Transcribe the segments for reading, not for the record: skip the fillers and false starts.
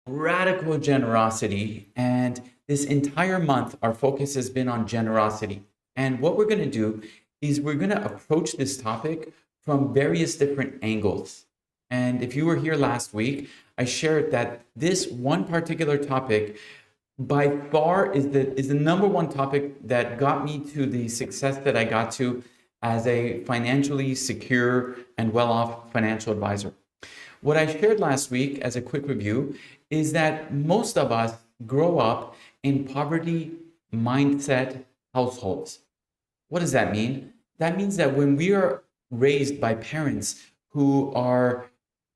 radical generosity. And this entire month, our focus has been on generosity. And what we're going to do is we're going to approach this topic from various different angles. And if you were here last week, I shared that this one particular topic by far is the number one topic that got me to the success that I got to as a financially secure and well-off financial advisor. What I shared last week as a quick review is that most of us grow up in poverty mindset households. What does that mean? That means that when we are raised by parents who are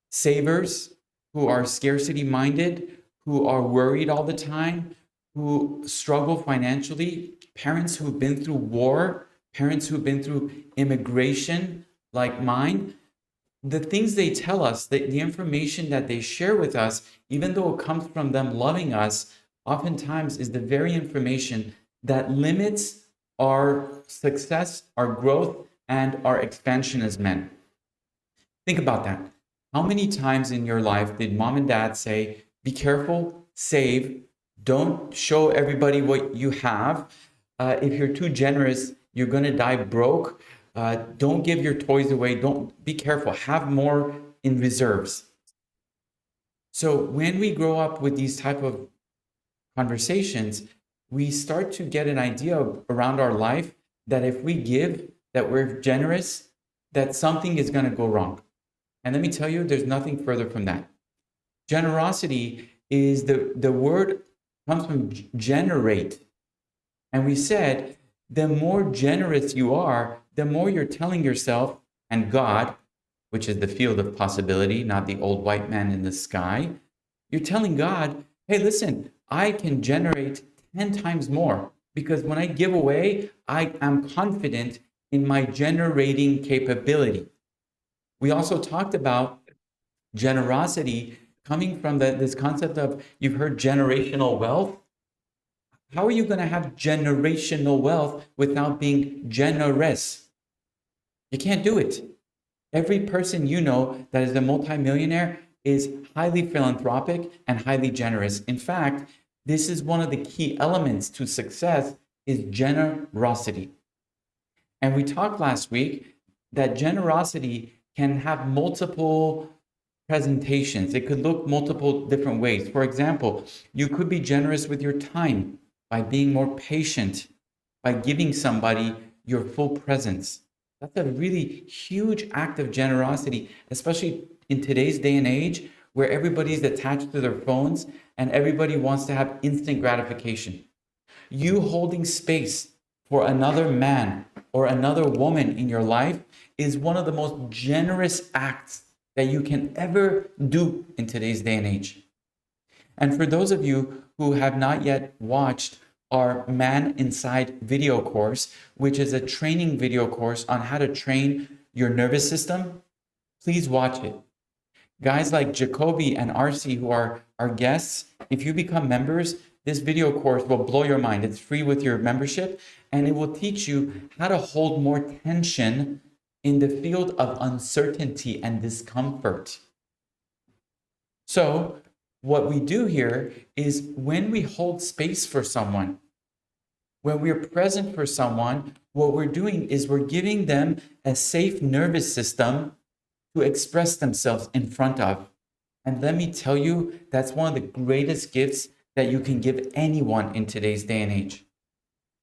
savers, who are scarcity minded, who are worried all the time, who struggle financially, parents who've been through war, parents who've been through immigration like mine, the things they tell us, the information that they share with us, even though it comes from them loving us, oftentimes is the very information that limits our success, our growth, and our expansion as men. Think about that. How many times in your life did mom and dad say, be careful, save, don't show everybody what you have. If you're too generous, you're going to die broke. Don't give your toys away. Don't be careful. Have more in reserves. So when we grow up with these type of conversations, we start to get an idea around our life that if we give, that we're generous, that something is going to go wrong. And let me tell you, there's nothing further from that. Generosity is the word comes from generate. And we said, the more generous you are, the more you're telling yourself and God, which is the field of possibility, not the old white man in the sky, you're telling God, hey, listen, I can generate 10 times more because when I give away, I am confident in my generating capability. We also talked about generosity coming from this concept of, you've heard generational wealth. How are you going to have generational wealth without being generous? You can't do it. Every person you know that is a multimillionaire is highly philanthropic and highly generous. In fact, this is one of the key elements to success is generosity. And we talked last week that generosity can have multiple presentations. It could look multiple different ways. For example, you could be generous with your time by being more patient, by giving somebody your full presence. That's a really huge act of generosity, especially in today's day and age where everybody's attached to their phones and everybody wants to have instant gratification. You holding space for another man or another woman in your life is one of the most generous acts that you can ever do in today's day and age. And for those of you who have not yet watched our Man Inside video course, which is a training video course on how to train your nervous system, please watch it. Guys like Jacoby and RC, who are our guests, if you become members, this video course will blow your mind. It's free with your membership, and it will teach you how to hold more tension in the field of uncertainty and discomfort. So what we do here is when we hold space for someone, when we're present for someone, what we're doing is we're giving them a safe nervous system to express themselves in front of. And let me tell you, that's one of the greatest gifts that you can give anyone in today's day and age.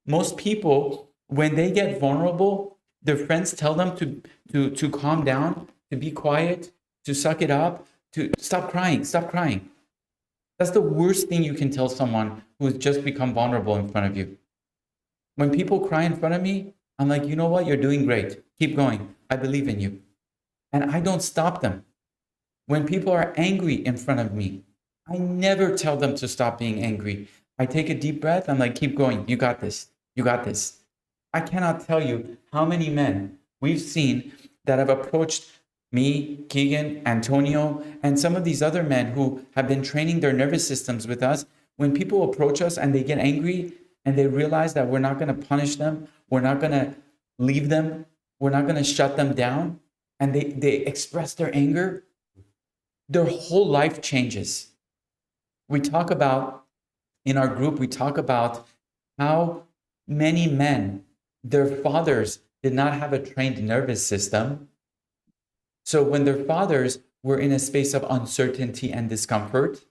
Most people, when they get vulnerable, their friends tell them to calm down, to be quiet, to suck it up, to stop crying, stop crying. That's the worst thing you can tell someone who has just become vulnerable in front of you. When people cry in front of me, I'm like, you know what? You're doing great. Keep going. I believe in you. And I don't stop them. When people are angry in front of me, I never tell them to stop being angry. I take a deep breath. I'm like, keep going. You got this. You got this. I cannot tell you how many men we've seen that have approached me, Keegan, Antonio, and some of these other men who have been training their nervous systems with us. When people approach us and they get angry and they realize that we're not going to punish them, we're not going to leave them, we're not going to shut them down, and they express their anger, their whole life changes. We talk about, in our group, we talk about how many men, their fathers did not have a trained nervous system. So when their fathers were in a space of uncertainty and discomfort,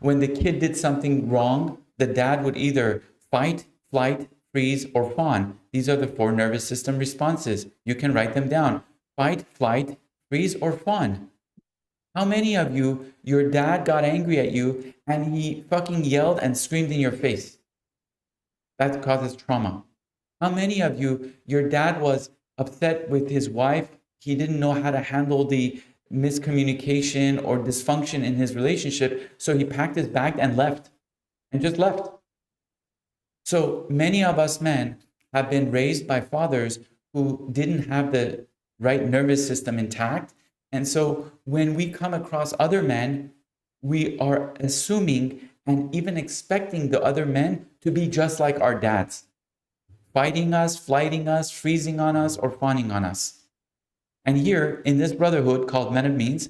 when the kid did something wrong, the dad would either fight, flight, freeze, or fawn. These are the 4 nervous system responses. You can write them down. Fight, flight, freeze, or fawn. How many of you, your dad got angry at you and he fucking yelled and screamed in your face? That causes trauma. How many of you, your dad was upset with his wife? He didn't know how to handle the miscommunication or dysfunction in his relationship, so he packed his bag and left, and just left. So many of us men have been raised by fathers who didn't have the right nervous system intact. And so when we come across other men, we are assuming and even expecting the other men to be just like our dads, fighting us, flighting us, freezing on us, or fawning on us. And here in this brotherhood called Men of Means,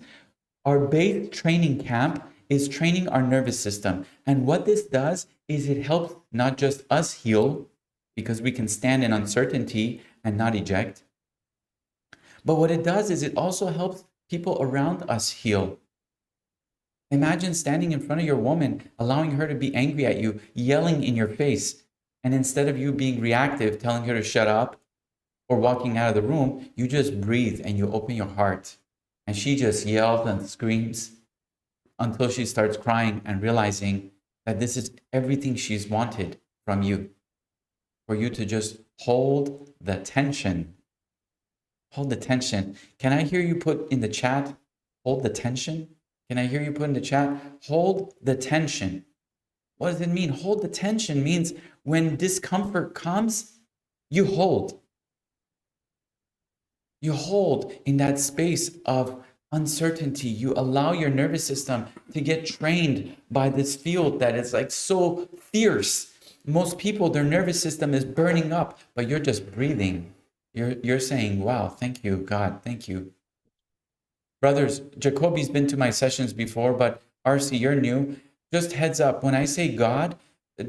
our base training camp is training our nervous system. And what this does is it helps not just us heal, because we can stand in uncertainty and not eject, but what it does is it also helps people around us heal. Imagine standing in front of your woman, allowing her to be angry at you, yelling in your face, and instead of you being reactive, telling her to shut up or walking out of the room, you just breathe and you open your heart. And she just yells and screams until she starts crying and realizing that this is everything she's wanted from you. For you to just hold the tension. Hold the tension. Can I hear you put in the chat, hold the tension? Can I hear you put in the chat, hold the tension? What does it mean? Hold the tension means when discomfort comes, you hold. You hold in that space of uncertainty. You allow your nervous system to get trained by this field that is like so fierce. Most people, their nervous system is burning up, but you're just breathing. You're saying, wow, thank you, God, thank you. Brothers, Jacoby's been to my sessions before, but RC, you're new. Just heads up, when I say God,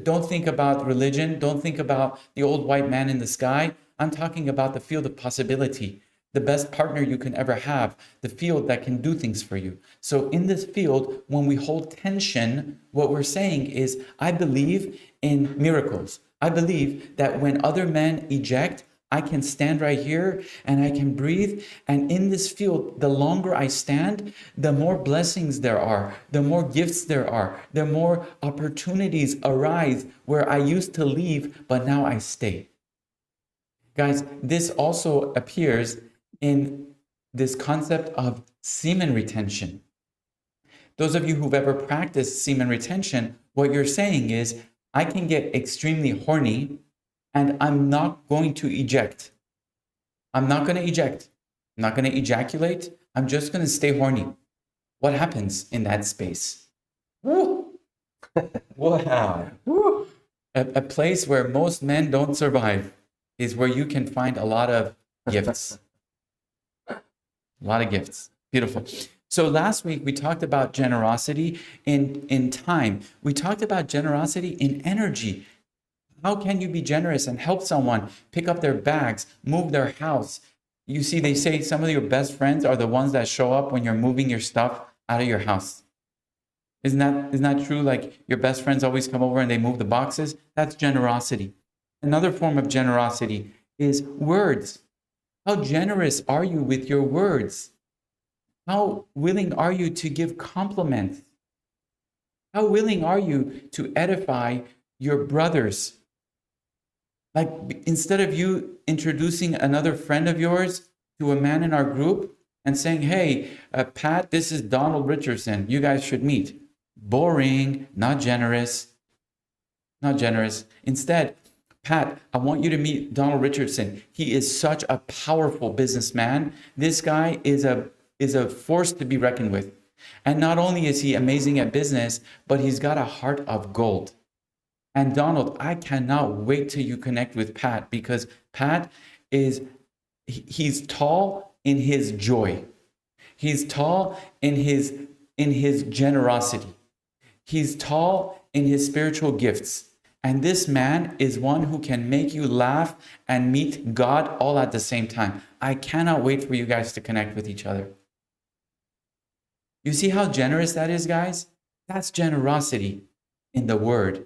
don't think about religion. Don't think about the old white man in the sky. I'm talking about the field of possibility, the best partner you can ever have, the field that can do things for you. So in this field, when we hold tension, what we're saying is, I believe in miracles. I believe that when other men eject, I can stand right here and I can breathe. And in this field, the longer I stand, the more blessings there are, the more gifts there are, the more opportunities arise where I used to leave, but now I stay. Guys, this also appears in this concept of semen retention. Those of you who've ever practiced semen retention, what you're saying is, I can get extremely horny and I'm not going to eject. I'm not going to eject. I'm not going to ejaculate. I'm just going to stay horny. What happens in that space? Woo! Wow. Woo! A place where most men don't survive is where you can find a lot of gifts. A lot of gifts. Beautiful. So last week we talked about generosity in time. We talked about generosity in energy. How can you be generous and help someone pick up their bags, move their house? You see, they say some of your best friends are the ones that show up when you're moving your stuff out of your house. Isn't that true? Like your best friends always come over and they move the boxes? That's generosity. Another form of generosity is words. How generous are you with your words? How willing are you to give compliments? How willing are you to edify your brothers? Like instead of you introducing another friend of yours to a man in our group and saying, hey, Pat, this is Donald Richardson. You guys should meet. Boring, not generous, not generous. Instead, Pat, I want you to meet Donald Richardson. He is such a powerful businessman. This guy is a force to be reckoned with. And not only is he amazing at business, but he's got a heart of gold. And Donald, I cannot wait till you connect with Pat, because Pat he's tall in his joy. He's tall in his generosity. He's tall in his spiritual gifts. And this man is one who can make you laugh and meet God all at the same time. I cannot wait for you guys to connect with each other. You see how generous that is, guys? That's generosity in the word.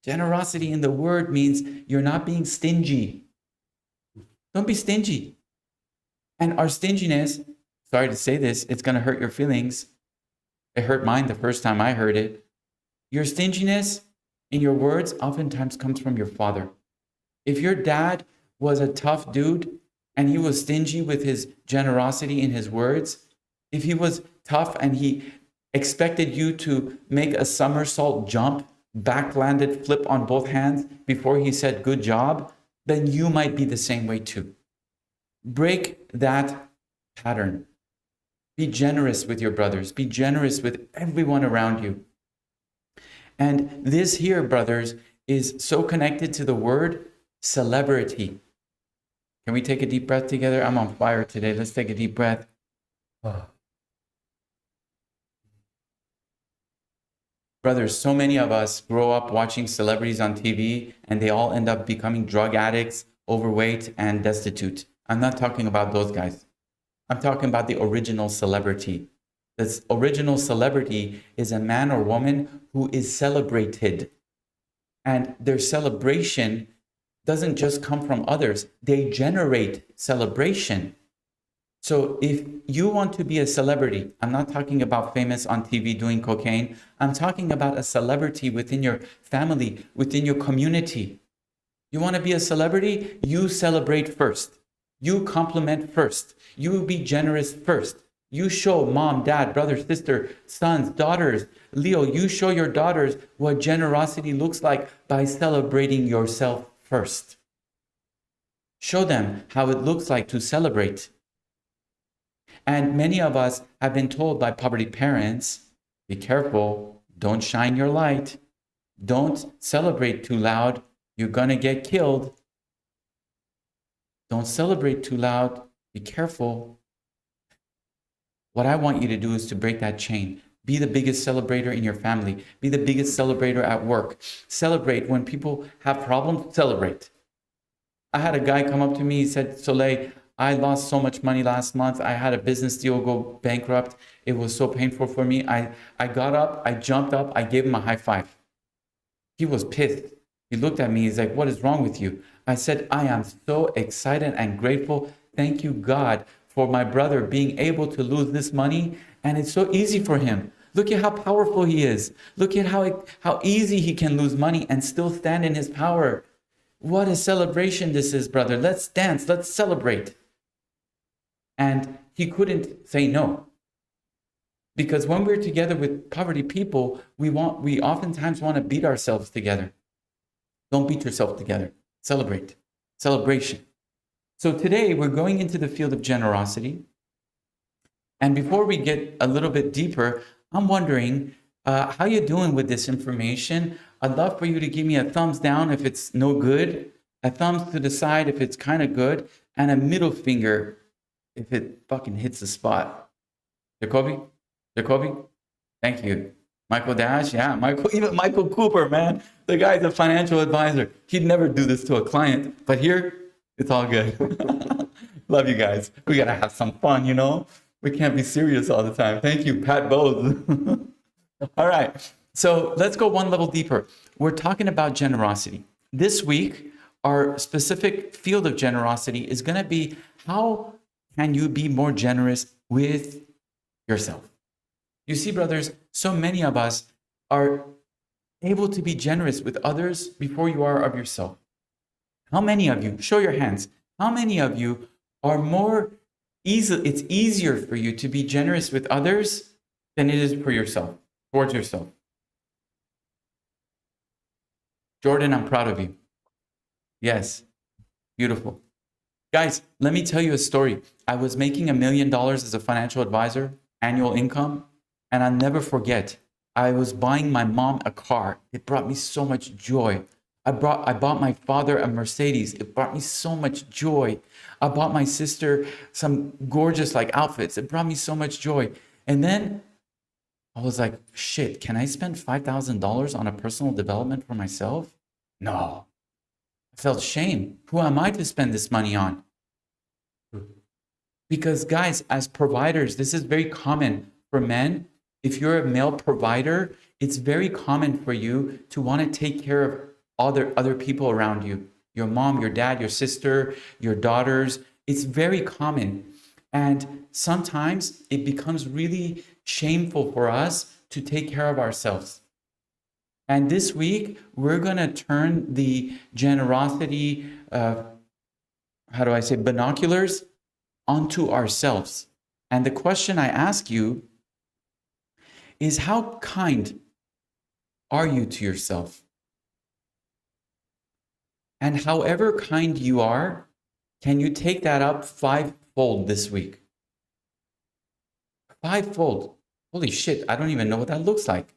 Generosity in the word means you're not being stingy. Don't be stingy. And our stinginess, sorry to say this, it's going to hurt your feelings. It hurt mine the first time I heard it. Your stinginess in your words oftentimes comes from your father. If your dad was a tough dude and he was stingy with his generosity in his words, if he was tough and he expected you to make a somersault jump, backlanded flip on both hands before he said good job, then you might be the same way too. Break that pattern. Be generous with your brothers. Be generous with everyone around you. And this here, brothers, is so connected to the word celebrity. Can we take a deep breath together? I'm on fire today. Let's take a deep breath. Brothers, so many of us grow up watching celebrities on TV and they all end up becoming drug addicts, overweight, and destitute. I'm not talking about those guys. I'm talking about the original celebrity. This original celebrity is a man or woman who is celebrated. And their celebration doesn't just come from others. They generate celebration. So if you want to be a celebrity, I'm not talking about famous on TV doing cocaine. I'm talking about a celebrity within your family, within your community. You want to be a celebrity? You celebrate first. You compliment first. You be generous first. You show mom, dad, brother, sister, sons, daughters. Leo, you show your daughters what generosity looks like by celebrating yourself first. Show them how it looks like to celebrate. And many of us have been told by poverty parents, be careful, don't shine your light. Don't celebrate too loud. You're going to get killed. Don't celebrate too loud. Be careful. What I want you to do is to break that chain. Be the biggest celebrator in your family. Be the biggest celebrator at work. Celebrate when people have problems. Celebrate. I had a guy come up to me. He said, Soleil, I lost so much money last month. I had a business deal go bankrupt. It was so painful for me. I got up, I jumped up, I gave him a high five. He was pissed. He looked at me. He's like, what is wrong with you? I said, I am so excited and grateful. Thank you, God, for my brother being able to lose this money. And it's so easy for him. Look at how powerful he is. Look at how easy he can lose money and still stand in his power. What a celebration this is, brother. Let's dance. Let's celebrate. And he couldn't say no. Because when we're together with poverty people, we oftentimes want to beat ourselves together. Don't beat yourself together. Celebrate. Celebration. So today we're going into the field of generosity. And before we get a little bit deeper, I'm wondering how you doing with this information. I'd love for you to give me a thumbs down if it's no good, a thumbs to the side if it's kind of good, and a middle finger if it fucking hits the spot. Jacoby, thank you. Michael Dash, yeah, even Michael Cooper, man. The guy's a financial advisor. He'd never do this to a client, but here, it's all good. Love you guys. We gotta have some fun, you know? We can't be serious all the time. Thank you, Pat Bowes. All right, so let's go one level deeper. We're talking about generosity. This week, our specific field of generosity is gonna be how can you be more generous with yourself? You see, brothers, so many of us are able to be generous with others before you are of yourself. How many of you, show your hands, how many of you are it's easier for you to be generous with others than it is for yourself, towards yourself? Jordan, I'm proud of you. Yes, beautiful. Guys, let me tell you a story. I was making $1 million as a financial advisor, annual income, and I'll never forget. I was buying my mom a car. It brought me so much joy. I bought my father a Mercedes. It brought me so much joy. I bought my sister some gorgeous outfits. It brought me so much joy. And then I was like, shit, can I spend $5,000 on a personal development for myself? No. I felt shame. Who am I to spend this money on? Because, guys, as providers, this is very common for men. If you're a male provider, it's very common for you to want to take care of other people around you, your mom, your dad, your sister, your daughters. It's very common. And sometimes it becomes really shameful for us to take care of ourselves. And this week, we're going to turn the generosity, binoculars onto ourselves. And the question I ask you is, how kind are you to yourself? And however kind you are, can you take that up fivefold this week? Fivefold. Holy shit, I don't even know what that looks like.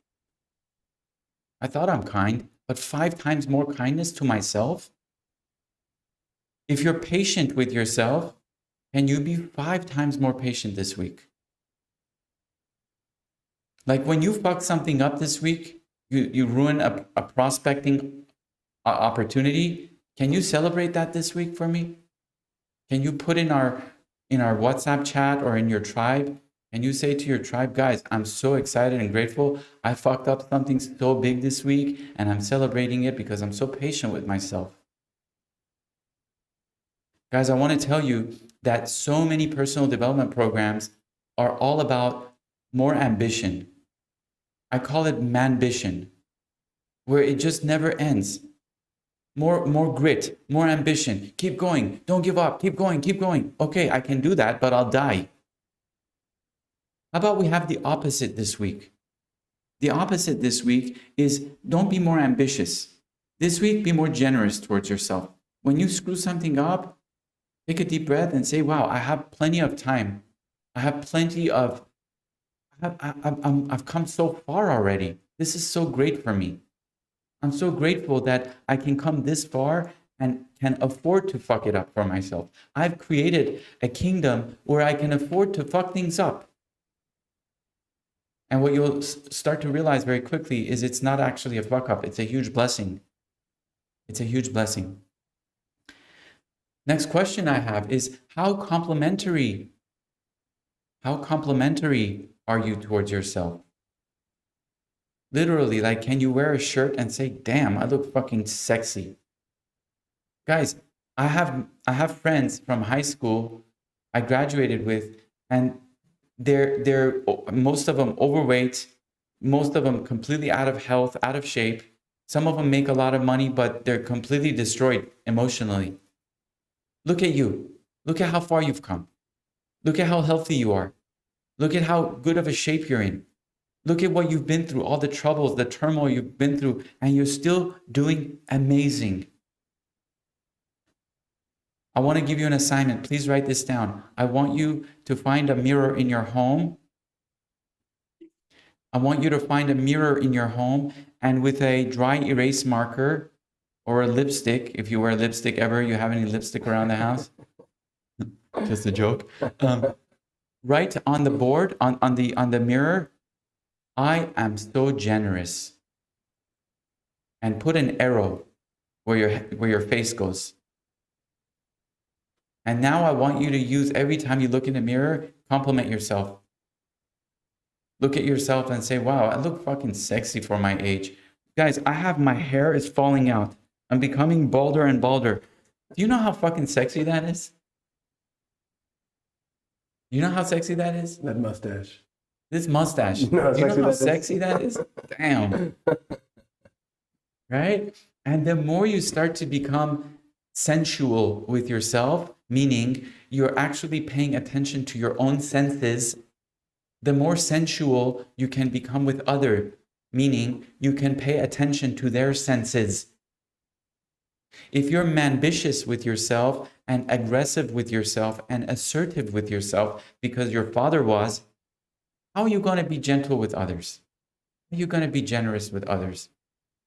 I thought I'm kind, but 5 times more kindness to myself? If you're patient with yourself, can you be 5 times more patient this week? Like when you fuck something up this week, you ruin a prospecting opportunity. Can you celebrate that this week for me? Can you put in our WhatsApp chat or in your tribe? Can you say to your tribe, guys, I'm so excited and grateful. I fucked up something so big this week and I'm celebrating it because I'm so patient with myself. Guys, I want to tell you that so many personal development programs are all about more ambition. I call it manbition, where it just never ends. More grit, more ambition. Keep going. Don't give up. Keep going. Keep going. Okay, I can do that, but I'll die. How about we have the opposite this week? The opposite this week is don't be more ambitious. This week, be more generous towards yourself. When you screw something up, take a deep breath and say, wow, I have plenty of time. I have plenty of, I've come so far already. This is so great for me. I'm so grateful that I can come this far and can afford to fuck it up for myself. I've created a kingdom where I can afford to fuck things up. And what you'll start to realize very quickly is it's not actually a fuck up. It's a huge blessing. It's a huge blessing. Next question I have is, how complimentary are you towards yourself? Literally, like, can you wear a shirt and say, damn, I look fucking sexy? Guys, I have friends from high school I graduated with, and they're most of them overweight, most of them completely out of health, out of shape. Some of them make a lot of money, but they're completely destroyed emotionally. Look at you. Look at how far you've come. Look at how healthy you are. Look at how good of a shape you're in. Look at what you've been through, all the troubles, the turmoil you've been through, and you're still doing amazing. I want to give you an assignment. Please write this down. I want you to find a mirror in your home. I want you to find a mirror in your home, and with a dry erase marker or a lipstick, if you wear lipstick ever, you have any lipstick around the house? Just a joke. Write on the board, on the mirror, I am so generous. And put an arrow where your face goes. And now I want you to use, every time you look in the mirror, compliment yourself. Look at yourself and say, wow, I look fucking sexy for my age. Guys, my hair is falling out. I'm becoming balder and balder. Do you know how fucking sexy that is? You know how sexy that is? That mustache. This mustache. No, Do you know how sexy that is? Damn. Right? And the more you start to become sensual with yourself, meaning you're actually paying attention to your own senses, the more sensual you can become with others, meaning you can pay attention to their senses. If you're ambitious with yourself and aggressive with yourself and assertive with yourself because your father was, how are you going to be gentle with others? How are you going to be generous with others?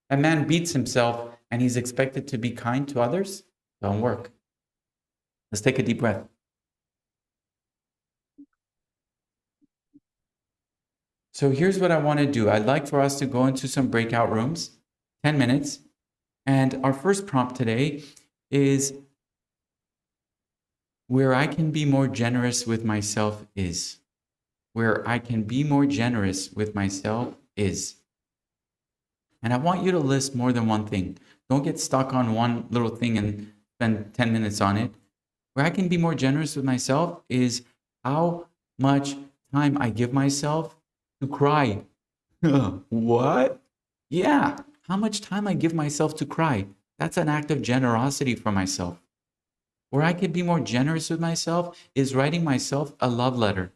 A man beats himself and he's expected to be kind to others? Don't work. Let's take a deep breath. So here's what I want to do. I'd like for us to go into some breakout rooms, 10 minutes. And our first prompt today is where I can be more generous with myself is. Where I can be more generous with myself is. And I want you to list more than one thing. Don't get stuck on one little thing and spend 10 minutes on it. Where I can be more generous with myself is how much time I give myself to cry. What? Yeah, how much time I give myself to cry. That's an act of generosity for myself. Where I could be more generous with myself is writing myself a love letter.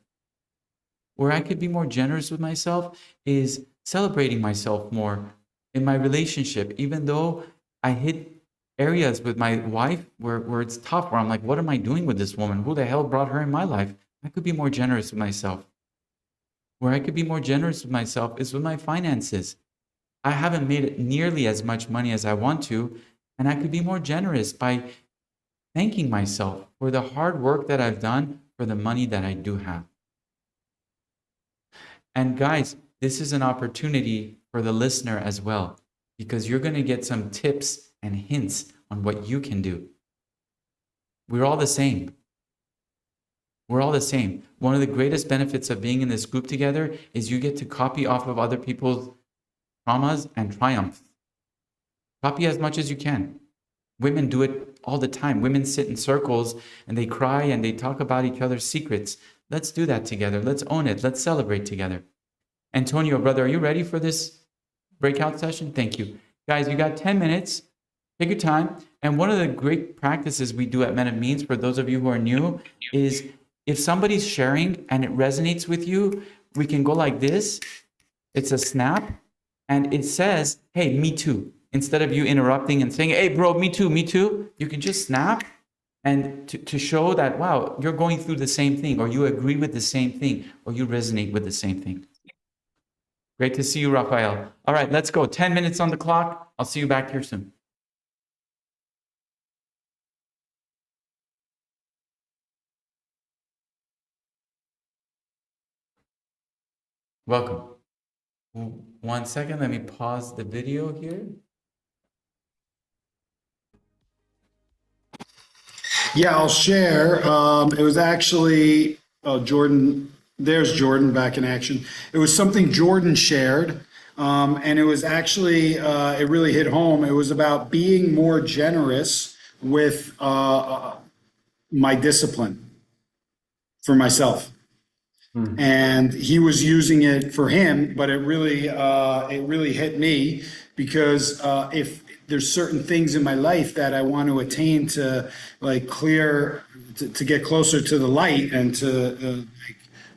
Where I could be more generous with myself is celebrating myself more in my relationship, even though I hit areas with my wife where it's tough, where I'm like, what am I doing with this woman? Who the hell brought her in my life? I could be more generous with myself. Where I could be more generous with myself is with my finances. I haven't made it nearly as much money as I want to, and I could be more generous by thanking myself for the hard work that I've done for the money that I do have. And guys, this is an opportunity for the listener as well, because you're going to get some tips and hints on what you can do. We're all the same. We're all the same. One of the greatest benefits of being in this group together is you get to copy off of other people's traumas and triumphs. Copy as much as you can. Women do it all the time. Women sit in circles and they cry and they talk about each other's secrets. Let's do that together. Let's own it. Let's celebrate together. Antonio, brother, are you ready for this breakout session? Thank you. Guys, you got 10 minutes. Take your time. And one of the great practices we do at Men of Means, for those of you who are new, is if somebody's sharing and it resonates with you, we can go like this. It's a snap. And it says, hey, me too. Instead of you interrupting and saying, hey, bro, me too, you can just snap and to show that, wow, you're going through the same thing, or you agree with the same thing, or you resonate with the same thing. Great to see you, Rafael. All right, let's go. 10 minutes on the clock. I'll see you back here soon. Welcome. 1 second, let me pause the video here. Yeah, I'll share. It was actually Jordan. There's Jordan back in action. It was something Jordan shared, and it was actually it really hit home. It was about being more generous with my discipline for myself. And he was using it for him, but it really hit me because if there's certain things in my life that I want to attain to like clear to get closer to the light and to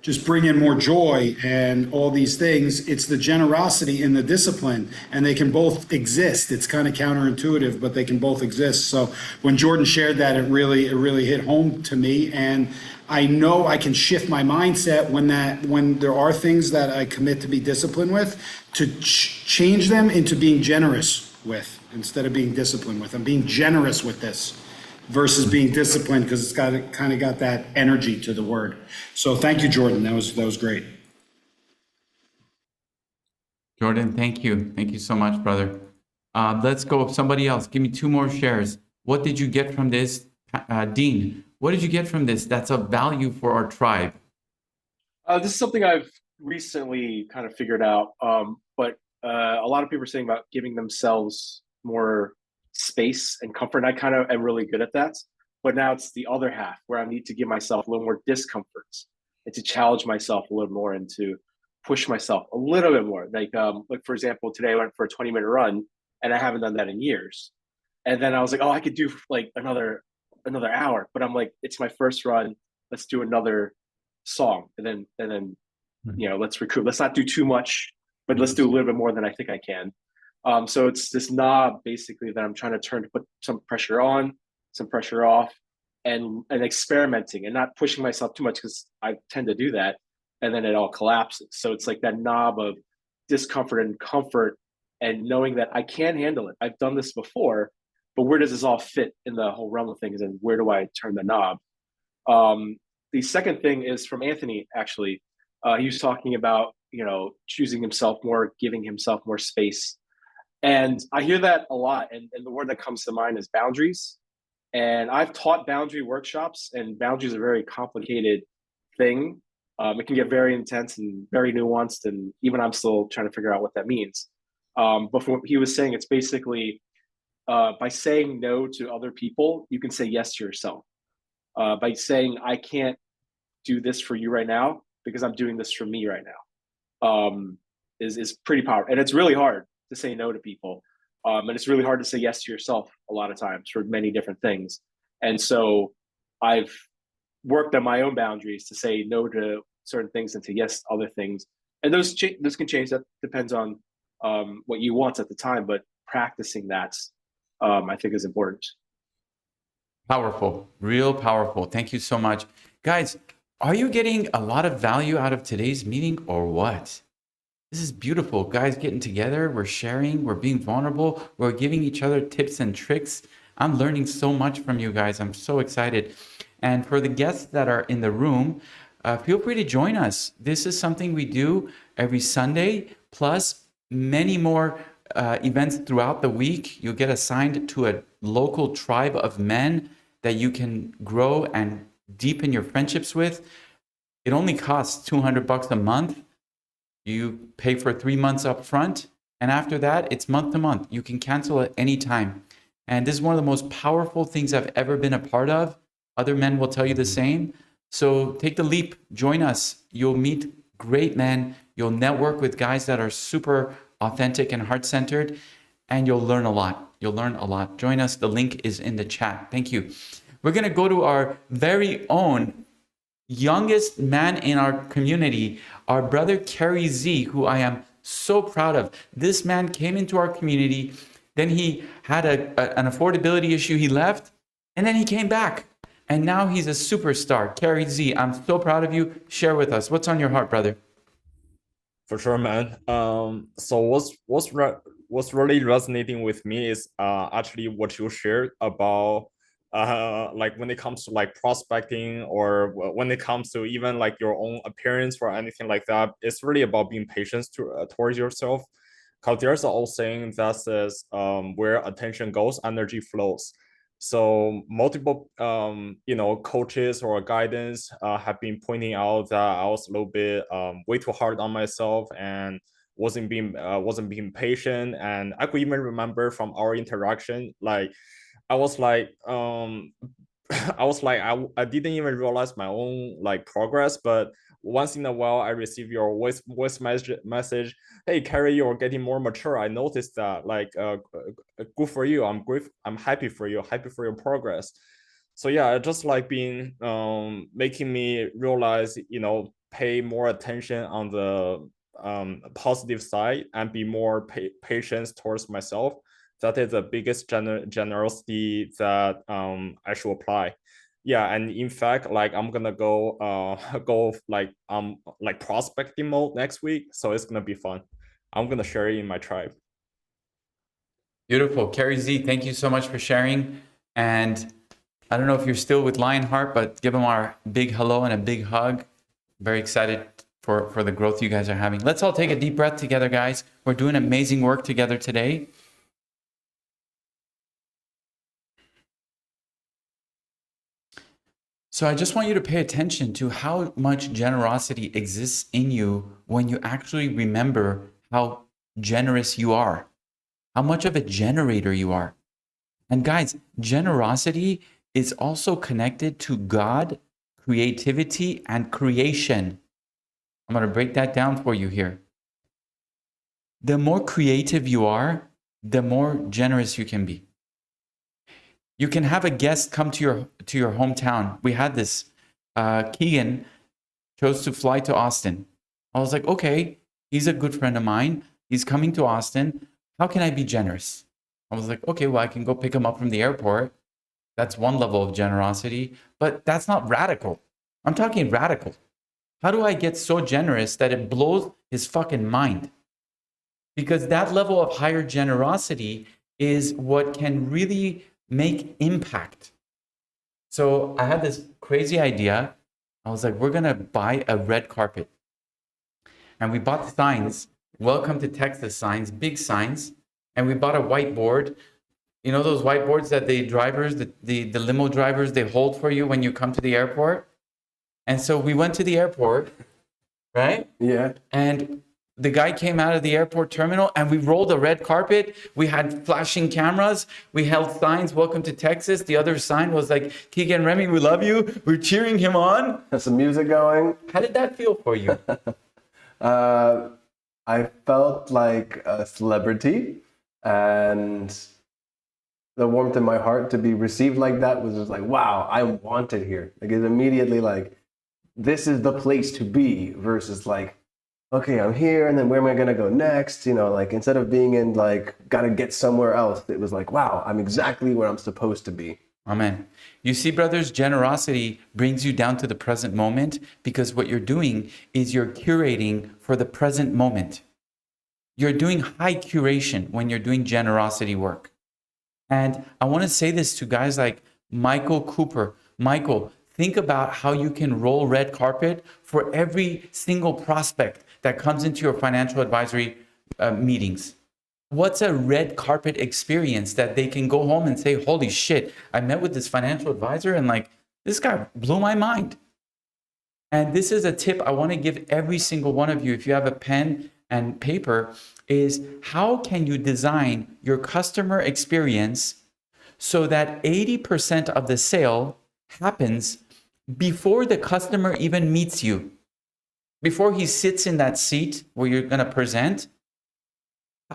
just bring in more joy and all these things, it's the generosity and the discipline, and they can both exist. It's kind of counterintuitive, but they can both exist. So when Jordan shared that, it really hit home to me, and I know I can shift my mindset when there are things that I commit to be disciplined with, to change them into being generous with instead of being disciplined with. I'm being generous with this versus being disciplined, because it's kind of got that energy to the word. So thank you, Jordan. That was great. Jordan, thank you. Thank you so much, brother. Let's go. Somebody else. Give me 2 more shares. What did you get from this? Dean, what did you get from this that's of value for our tribe? This is something I've recently kind of figured out, but a lot of people are saying about giving themselves more space and comfort, and I kind of am really good at that. But now it's the other half where I need to give myself a little more discomforts and to challenge myself a little more and to push myself a little bit more. Like for example, today I went for a 20-minute run, and I haven't done that in years. And then I was like, oh, I could do like another hour, but I'm like, it's my first run. Let's do another song, and then let's recoup. Let's not do too much, but let's do a little bit more than I think I can. So it's this knob basically that I'm trying to turn to put some pressure on, some pressure off, and experimenting and not pushing myself too much, because I tend to do that and then it all collapses. So it's like that knob of discomfort and comfort, and knowing that I can handle it. I've done this before, but where does this all fit in the whole realm of things, and where do I turn the knob? The second thing is from Anthony, actually. He was talking about choosing himself more, giving himself more space. And I hear that a lot. And the word that comes to mind is boundaries. And I've taught boundary workshops, and boundaries are a very complicated thing. It can get very intense and very nuanced, and even I'm still trying to figure out what that means. But from what he was saying, it's basically by saying no to other people, you can say yes to yourself. By saying, I can't do this for you right now because I'm doing this for me right now, is pretty powerful. And it's really hard to say no to people. And it's really hard to say yes to yourself a lot of times for many different things. And so I've worked on my own boundaries to say no to certain things and to yes to other things. And those can change. That depends on what you want at the time, but practicing that, I think, is important. Powerful, real powerful. Thank you so much. Guys, are you getting a lot of value out of today's meeting or what? This is beautiful. Guys getting together, we're sharing, we're being vulnerable, we're giving each other tips and tricks. I'm learning so much from you guys. I'm so excited. And for the guests that are in the room, feel free to join us. This is something we do every Sunday, plus many more events throughout the week. You'll get assigned to a local tribe of men that you can grow and deepen your friendships with. It only costs $200 a month. You pay for 3 months up front, and after that, it's month to month. You can cancel at any time. And this is one of the most powerful things I've ever been a part of. Other men will tell you the same. So take the leap, join us. You'll meet great men. You'll network with guys that are super authentic and heart-centered, and you'll learn a lot. You'll learn a lot. Join us. The link is in the chat. Thank you. We're going to go to our very own youngest man in our community, our brother Kariz, who I am so proud of. This man came into our community, then he had an affordability issue, he left, and then he came back. And now he's a superstar. Kariz, I'm so proud of you. Share with us. What's on your heart, brother? For sure, man. So what's really resonating with me is actually what you shared about like when it comes to like prospecting, or when it comes to even like your own appearance or anything like that. It's really about being patient towards yourself, because there's an old saying that says where attention goes, energy flows. So multiple coaches or guidance have been pointing out that I was a little bit way too hard on myself and wasn't being patient. And I could even remember from our interaction, like I was like I didn't even realize my own like progress, but once in a while I receive your voice message. Hey, Carrie, you're getting more mature. I noticed that. Like, good for you. I'm happy for you. Happy for your progress. So yeah, it just like being making me realize, pay more attention on the positive side and be more patient towards myself. That is the biggest generosity that I should apply. Yeah, and in fact, like I'm gonna go like prospecting mode next week, so it's gonna be fun. I'm gonna share it in my tribe. Beautiful. Kariz, thank you so much for sharing. And I don't know if you're still with Lionheart, but give them our big hello and a big hug. Very excited for the growth you guys are having. Let's all take a deep breath together, guys. We're doing amazing work together today. So I just want you to pay attention to how much generosity exists in you when you actually remember how generous you are, how much of a generator you are. And guys, generosity is also connected to God, creativity, and creation. I'm going to break that down for you here. The more creative you are, the more generous you can be. You can have a guest come to your hometown. We had this. Keegan chose to fly to Austin. I was like, okay, he's a good friend of mine. He's coming to Austin. How can I be generous? I was like, okay, well, I can go pick him up from the airport. That's one level of generosity, but that's not radical. I'm talking radical. How do I get so generous that it blows his fucking mind? Because that level of higher generosity is what can really make impact. So I had this crazy idea. I was like, we're going to buy a red carpet. and we bought signs, welcome to Texas signs, big signs, and we bought a whiteboard. You know those whiteboards that the drivers, the limo drivers, they hold for you when you come to the airport? And so we went to the airport, right? Yeah. And the guy came out of the airport terminal and we rolled a red carpet. We had flashing cameras. We held signs, welcome to Texas. The other sign was like, Keegan Remy, we love you. We're cheering him on. Has some music going. How did that feel for you? I felt like a celebrity, and the warmth in my heart to be received like that was just like, wow, I'm wanted here. Like, it's immediately like, this is the place to be, versus like, okay, I'm here, and then where am I gonna go next? You know, like, instead of being in like, gotta get somewhere else, it was like, wow, I'm exactly where I'm supposed to be. Amen. You see, brothers, generosity brings you down to the present moment, because what you're doing is you're curating for the present moment. You're doing high curation when you're doing generosity work. And I want to say this to guys like Michael Cooper. Michael, think about how you can roll red carpet for every single prospect that comes into your financial advisory meetings. What's a red carpet experience that they can go home and say, holy shit, I met with this financial advisor and like, this guy blew my mind. And this is a tip I want to give every single one of you, if you have a pen and paper, is how can you design your customer experience so that 80% of the sale happens before the customer even meets you, before he sits in that seat where you're going to present.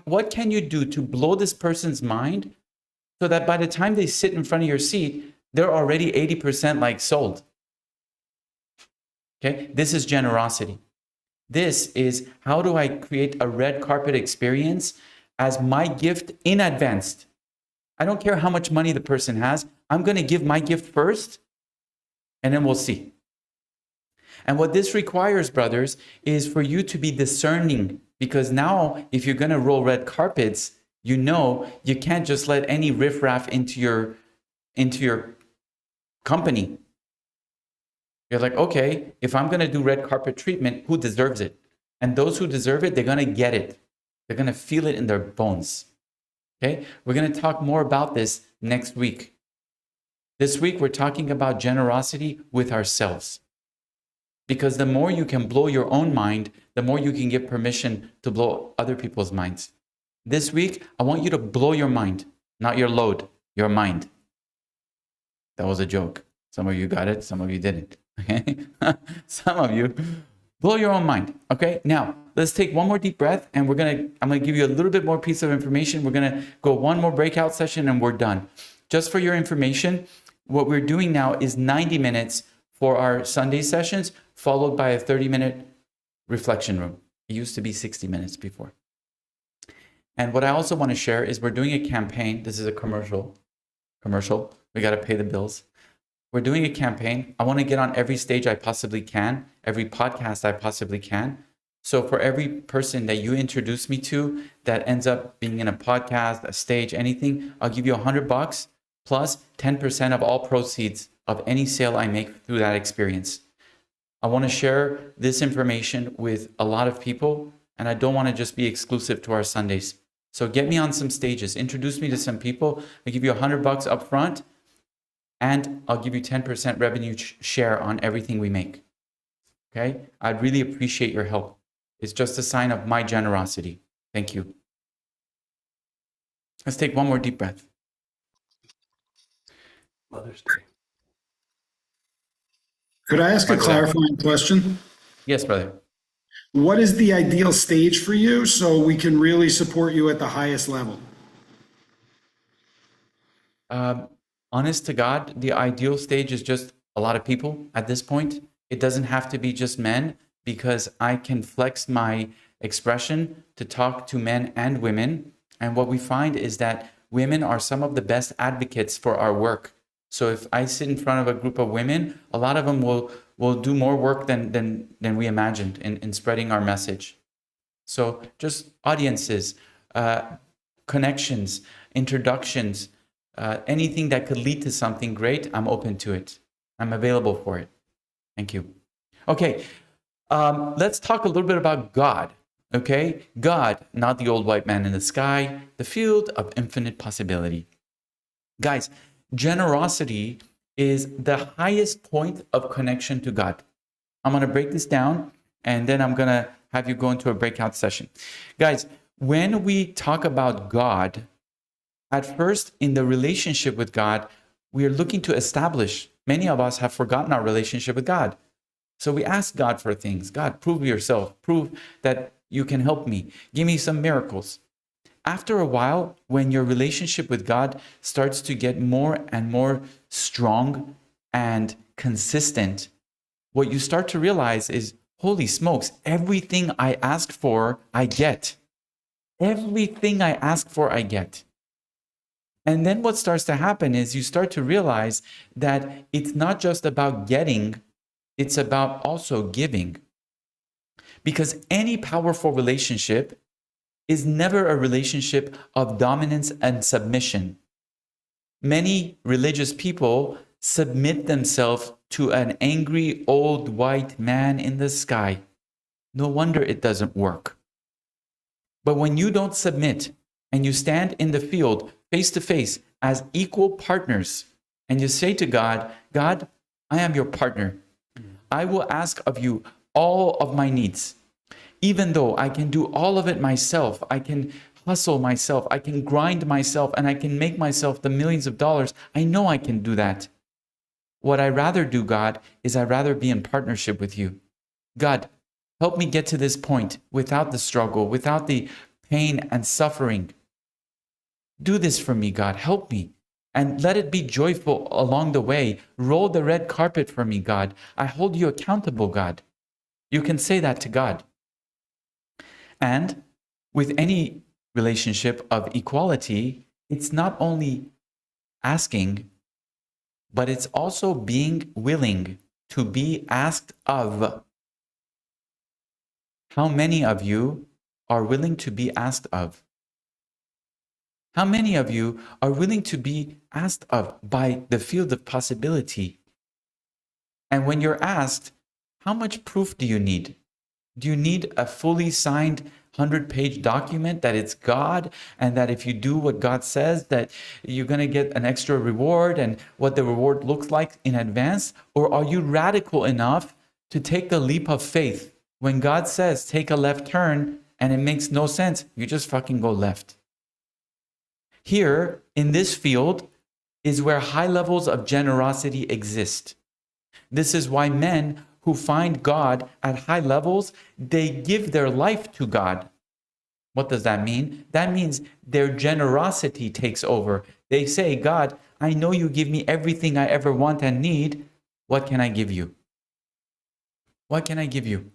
What can you do to blow this person's mind so that by the time they sit in front of your seat, they're already 80% like sold? Okay, this is generosity. This is how do I create a red carpet experience as my gift in advance. I don't care how much money the person has. I'm going to give my gift first, and then we'll see. And what this requires, brothers, is for you to be discerning, because now if you're going to roll red carpets, you know you can't just let any riffraff into your company. You're like, okay, if I'm going to do red carpet treatment, who deserves it? And those who deserve it, they're going to get it. They're going to feel it in their bones. Okay? We're going to talk more about this next week. This week, we're talking about generosity with ourselves. Because the more you can blow your own mind, the more you can give permission to blow other people's minds. This week, I want you to blow your mind, not your load, your mind. That was a joke. Some of you got it, some of you didn't. Okay? Some of you blow your own mind. Okay? Now, let's take one more deep breath, and I'm gonna give you a little bit more piece of information. We're gonna go one more breakout session and we're done. Just for your information, what we're doing now is 90 minutes for our Sunday sessions, followed by a 30-minute reflection room. It used to be 60 minutes before. And what I also want to share is we're doing a campaign. This is a commercial. We got to pay the bills. We're doing a campaign. I want to get on every stage I possibly can, every podcast I possibly can. So for every person that you introduce me to that ends up being in a podcast, a stage, anything, I'll give you $100 plus 10% of all proceeds of any sale I make through that experience. I want to share this information with a lot of people, and I don't want to just be exclusive to our Sundays. So get me on some stages, introduce me to some people. I'll give you $100 up front, and I'll give you 10% revenue share on everything we make. Okay? I'd really appreciate your help. It's just a sign of my generosity. Thank you. Let's take one more deep breath. Mother's Day. Could I ask a clarifying question? Yes, brother. What is the ideal stage for you so we can really support you at the highest level? Honest to God, the ideal stage is just a lot of people at this point. It doesn't have to be just men, because I can flex my expression to talk to men and women. And what we find is that women are some of the best advocates for our work. So if I sit in front of a group of women, a lot of them will do more work than we imagined in spreading our message. So just audiences, connections, introductions, anything that could lead to something great, I'm open to it. I'm available for it. Thank you. Okay, Let's talk a little bit about God. Okay, God, not the old white man in the sky, the field of infinite possibility. Guys, generosity is the highest point of connection to God. I'm going to break this down and then I'm going to have you go into a breakout session. Guys, when we talk about God, at first in the relationship with God, we are looking to establish. Many of us have forgotten our relationship with God. So we ask God for things. God, prove yourself. Prove that you can help me. Give me some miracles. After a while, when your relationship with God starts to get more and more strong and consistent, what you start to realize is, holy smokes, everything I ask for, I get. Everything I ask for, I get. And then what starts to happen is you start to realize that it's not just about getting, it's about also giving. Because any powerful relationship is never a relationship of dominance and submission. Many religious people submit themselves to an angry old white man in the sky. No wonder it doesn't work. But when you don't submit and you stand in the field face to face as equal partners and you say to God, God, I am your partner. I will ask of you all of my needs. Even though I can do all of it myself, I can hustle myself, I can grind myself, and I can make myself the millions of dollars, I know I can do that. What I rather do, God, is I'd rather be in partnership with you. God, help me get to this point without the struggle, without the pain and suffering. Do this for me, God. Help me. And let it be joyful along the way. Roll the red carpet for me, God. I hold you accountable, God. You can say that to God. And with any relationship of equality, it's not only asking, but it's also being willing to be asked of. How many of you are willing to be asked of? How many of you are willing to be asked of by the field of possibility? And when you're asked, how much proof do you need? Do you need a fully signed 100-page document that it's God and that if you do what God says that you're going to get an extra reward and what the reward looks like in advance? Or are you radical enough to take the leap of faith? When God says take a left turn and it makes no sense, you just fucking go left. Here in this field is where high levels of generosity exist. This is why men who find God at high levels, they give their life to God. What does that mean? That means their generosity takes over. They say, God, I know you give me everything I ever want and need. What can I give you? What can I give you?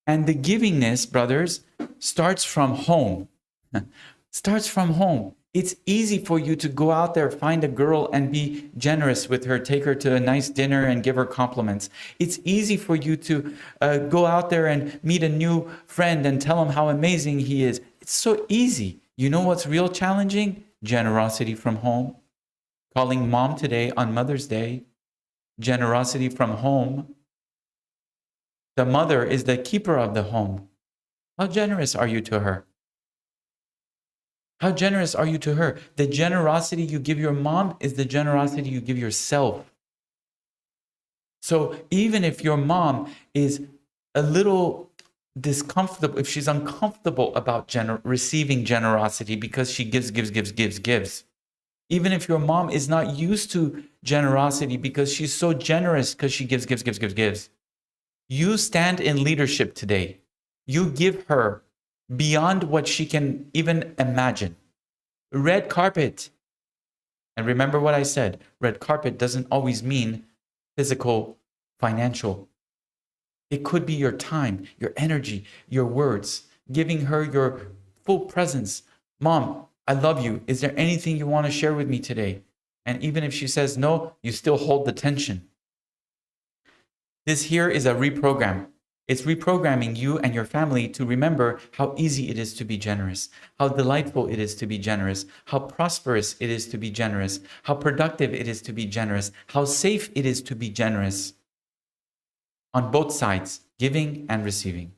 And the givingness, brothers, starts from home. Starts from home. It's easy for you to go out there, find a girl and be generous with her, take her to a nice dinner and give her compliments. It's easy for you to go out there and meet a new friend and tell him how amazing he is. It's so easy. You know what's real challenging? Generosity from home. Calling mom today on Mother's Day. Generosity from home. The mother is the keeper of the home. How generous are you to her? How generous are you to her? The generosity you give your mom is the generosity you give yourself. So even if your mom is a little discomfortable, if she's uncomfortable about receiving generosity because she gives, even if your mom is not used to generosity because she's so generous because she gives, you stand in leadership today. You give her beyond what she can even imagine. Red carpet. And remember what I said, red carpet doesn't always mean physical, financial. It could be your time, your energy, your words, giving her your full presence. Mom, I love you. Is there anything you want to share with me today? And even if she says no, you still hold the tension. This here is a reprogram. It's reprogramming you and your family to remember how easy it is to be generous, how delightful it is to be generous, how prosperous it is to be generous, how productive it is to be generous, how safe it is to be generous. On both sides, giving and receiving.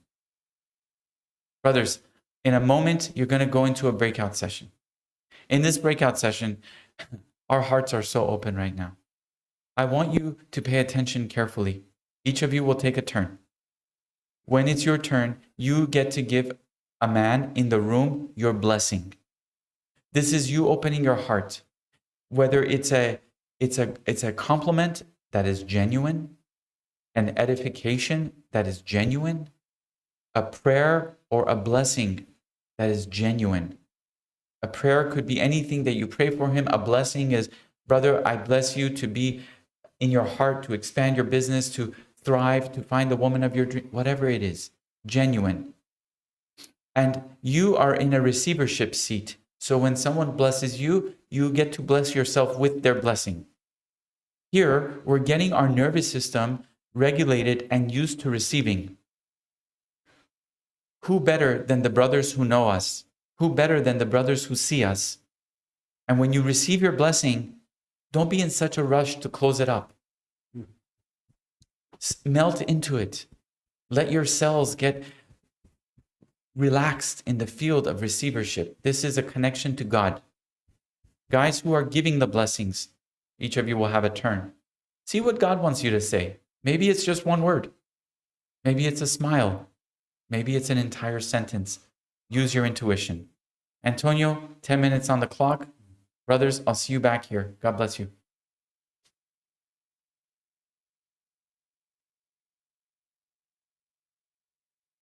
Brothers, in a moment, you're going to go into a breakout session. In this breakout session, our hearts are so open right now. I want you to pay attention carefully. Each of you will take a turn. When it's your turn, you get to give a man in the room your blessing. This is you opening your heart. Whether it's a compliment that is genuine, an edification that is genuine, a prayer or a blessing that is genuine. A prayer could be anything that you pray for him. A blessing is, brother, I bless you to be in your heart, to expand your business, to thrive, to find the woman of your dream, whatever it is, genuine. And you are in a receivership seat. So when someone blesses you, you get to bless yourself with their blessing. Here, we're getting our nervous system regulated and used to receiving. Who better than the brothers who know us? Who better than the brothers who see us? And when you receive your blessing, don't be in such a rush to close it up. Melt into it. Let your cells get relaxed in the field of receivership. This is a connection to God. Guys who are giving the blessings, each of you will have a turn. See what God wants you to say. Maybe it's just one word. Maybe it's a smile. Maybe it's an entire sentence. Use your intuition. Antonio, 10 minutes on the clock. Brothers, I'll see you back here. God bless you.